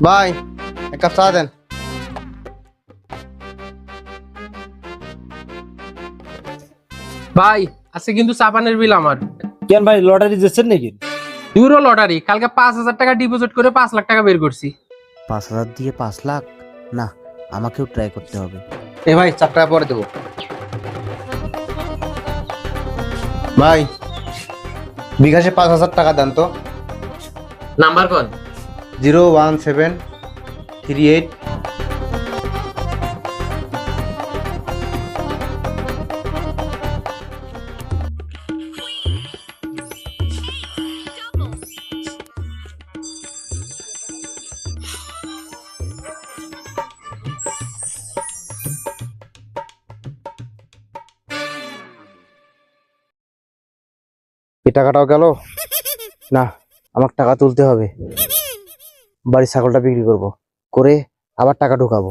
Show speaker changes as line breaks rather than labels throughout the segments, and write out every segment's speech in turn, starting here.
ভাই, এক কাপ চা দেন।
ভাই আজকে কিন্তু চাপানের বিল আমার।
কেন ভাই লটারি দিচ্ছেন নাকি?
ইউরো লটারি, কালকে 5,000 টাকা ডিপোজিট করে 5 লাখ টাকা বের করছি।
5,000 দিয়ে 5 লাখ? না, আমাকেও ট্রাই করতে হবে।
এ ভাই, 4 টাকা পরে দেবো। ভাই, বিকাশে 5,000 টাকা দেন তো।
নাম্বার কোন?
01738। এই টাকাটাও গেল না। আমার টাকা তুলতে হবে, বাড়ির ছাগলটা বিক্রি করব, করে আবার টাকা ঢুকাবো।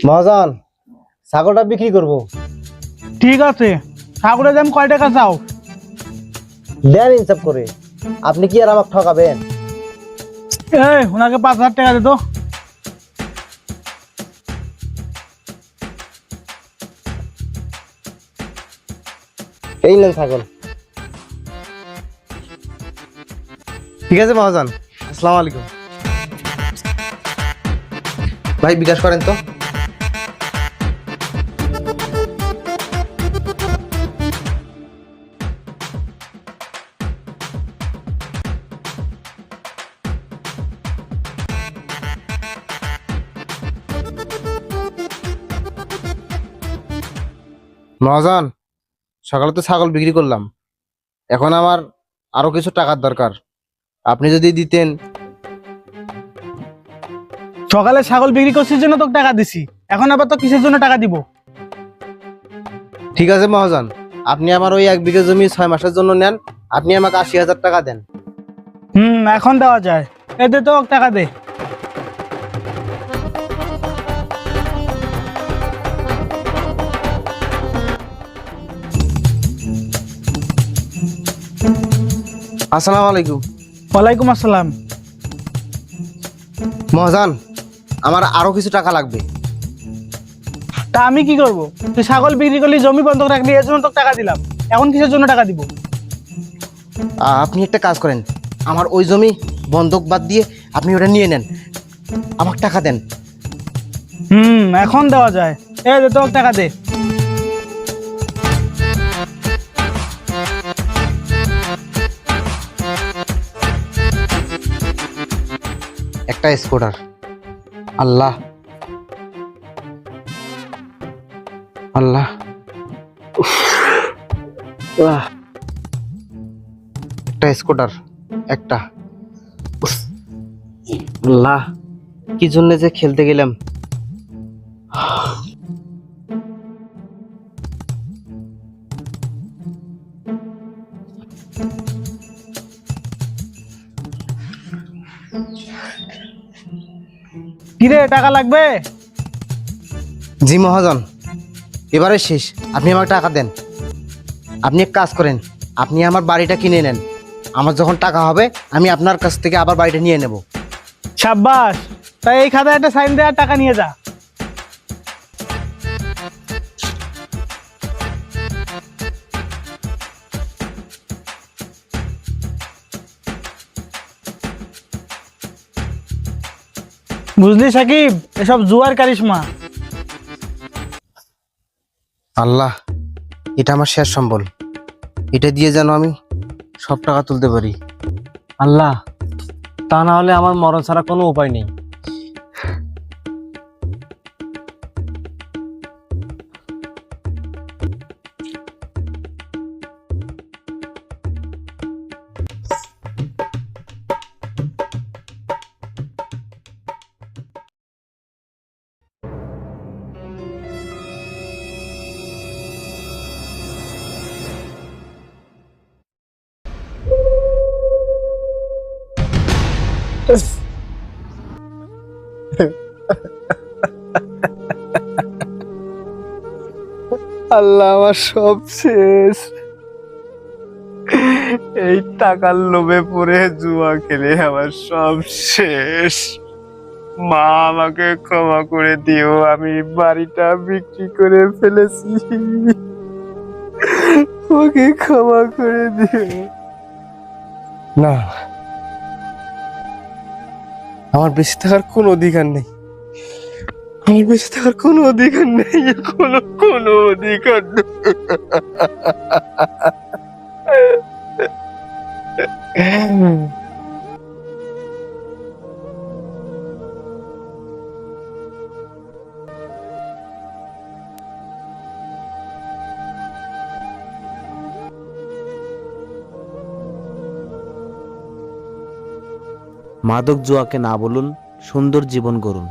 মহাজন, ছাগলটা বিক্রি করব।
ঠিক আছে, ছাগলের দাম কয় টাকা চাও?
দেন হিসাব করে, আপনি কি আর আমাকে ঠকাবেন?
এই ওনাকে 5,000 টাকা দে তো।
এই নেন ছাগল। ঠিক আছে মহাজন, আসসালামু আলাইকুম। ভাই, বিকাশ করেন তো। মহাজন, সকালে তো ছাগল বিক্রি করলাম, এখন আমার আরো কিছু টাকার দরকার, আপনি যদি দিতেন।
সকালে ছাগল বিক্রি করছিস জন্য তোকে টাকা দিছি, এখন আবার তো কিসের জন্য টাকা দিব?
ঠিক আছে মহাজন, আপনি আমার ওই 1 বিঘা জমি 6 মাসের জন্য নেন, আপনি আমাকে 80,000 টাকা দেন।
এখন দেওয়া যায়। এই দে তো ওকে টাকা দে।
আসসালামু আলাইকুম।
ওয়ালাইকুম আসসালাম।
মহাজন, আমার আরো কিছু টাকা লাগবে।
তা আমি কি করব? তুই ছাগল বিক্রি করলি, জমি বন্ধক রাখলি, এর জন্য তোকে টাকা দিলাম, এখন কিসের জন্য টাকা দিব?
আপনি একটা কাজ করেন, আমার ওই জমি বন্ধক বাদ দিয়ে আপনি ওটা নিয়ে নেন, আমাকে টাকা দেন।
এখন দেওয়া যায়। এই দে তো ওকে টাকা দে।
একটা স্কুটার। আল্লাহ আল্লাহ, উফ, একটা স্কুটার, একটা। উফ, আল্লাহ, কি জন্য যে খেলতে গেলাম।
কিরে, টাকা লাগবে?
জি মহাজন, এবারে শেষ, আপনি আমাকে টাকা দেন। আপনি এক কাজ করেন, আপনি আমার বাড়িটা কিনে নেন, আমার যখন টাকা হবে আমি আপনার কাছ থেকে আবার বাড়িটা নিয়ে নেব।
সাব্বাস, তাই এই খাতায় একটা সাইন দে আর টাকা নিয়ে যা। বুঝলি সাকিব, এসব জুয়ার কারিশমা।
আল্লাহ, এটা আমার শেষ সম্বল, এটা দিয়ে যেন আমি সব টাকা তুলতে পারি।
আল্লাহ, তা না হলে আমার মরণ ছাড়া কোনো উপায় নেই। আল্লাহ, আমার সব শেষ। এই টাকার লোভে পড়ে জুয়া খেলে আমার সব শেষ। মা, আমাকে ক্ষমা করে দিও, আমি বাড়িটা বিক্রি করে ফেলেছি। ওকে ক্ষমা করে দিও। না, আমার বেঁচে থাকার কোনো অধিকার নেই। আমার বেঁচে থাকার কোনো অধিকার নেই, কোনো অধিকার নেই।
মাদক জুয়াকে না বলুন, সুন্দর জীবন গড়ুন।